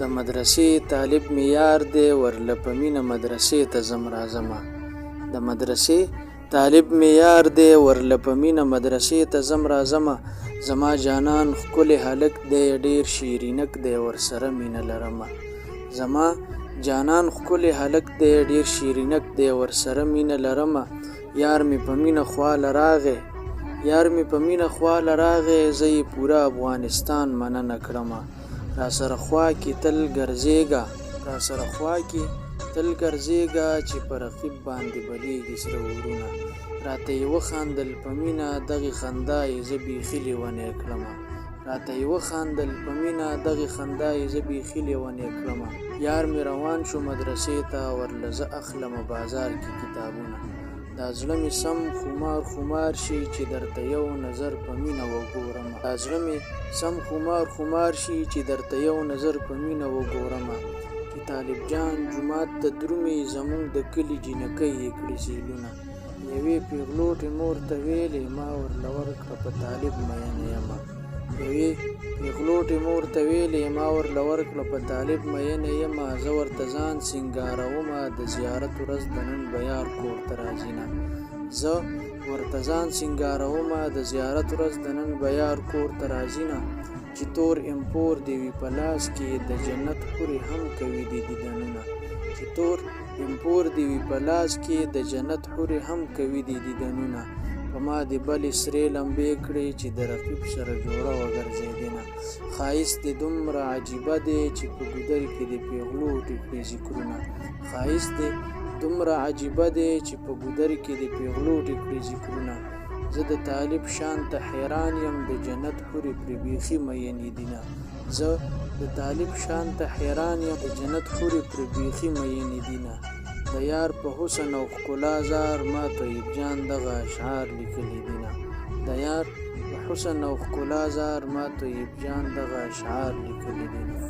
د مدرسې طالب مې یار دی ورله په مینه مدرسې ته ځم راځمه د مدرسې طالب مې یار دی ورله په مینه مدرسې ته ځم راځمه زما جانان ښکلی هلک دی ډېر شیرینک دی ورسره مینه لرمه زما جانان ښکلی هلک دی ډېر شیرینک دی ورسره مینه لرمه یار مې په مینه خواله راغی یار مې په مینه خواله راغی زه یې پوره افغانستان مننه کړمه را سره خوا کې تل ګرځېږه را سره خوا کې تل ګرځېږه چې په رقیب باندې بلیږي سره ورونه راته یې وخندل په مینه دغې خندا یې زه بیخي لیونی کړمه راته یې وخندل په مینه دغې خندا یې زه بیخي لیونی کړمه یار مې روان شو مدرسې ته ورله زه اخلمه بازار کې کتابونه دا زړه مې سم خمار خمار شي چې درته یو نظر په مینه وګورمه دا زړه مې سم خمار خمار شي چې درته یو نظر په مینه وګورمه چې طالب جان جومات ته درومې زمونږ د کلي جینکۍ یې کړي سیلونه یوې پیغلوټې مور ته ویلې ما ورله ورکړه په طالب مینه یمه یوې پیغلوټې مور ته ویلې ما ورله ورکړه په طالب مینه یمه زه ورته ځان سینګارومه د زیارت ورځ د نن به یار کور ته راځي نه زه ورته ځان سینګارومه د زیارت ورځ د نن به یار کور ته راځي نه چې تور امپور دی وي په لاس کې د جنت حورې هم کوي دي دیدنونه چې تور امپور دی وي په لاس کې د جنت حورې هم کوي دي دیدنونه په ما دې بلې سرې لمبې کړې چې د رقیب سره جوړه وګرځېدنه ښایست دې دومره عجیبه دی چې په ګودر کې د پیغلوټې کړې ذکرونه ښایست دې دومره عجیبه دی چې په ګودر کې د پیغلوټې کړې ذکرونه زه د طالب شان ته حیران یم د جنت حورې پرې بیخي مینې دینه زه د طالب شان ته حیران یم د جنت حورې پرې بیخي مینې دینه د یار په حسن او ښکلا زار ما طیب جان دغه اشعار لیکلي دینه د یار په حسن او ښکلا زار ما طیب جان دغه اشعار لیکلي دینه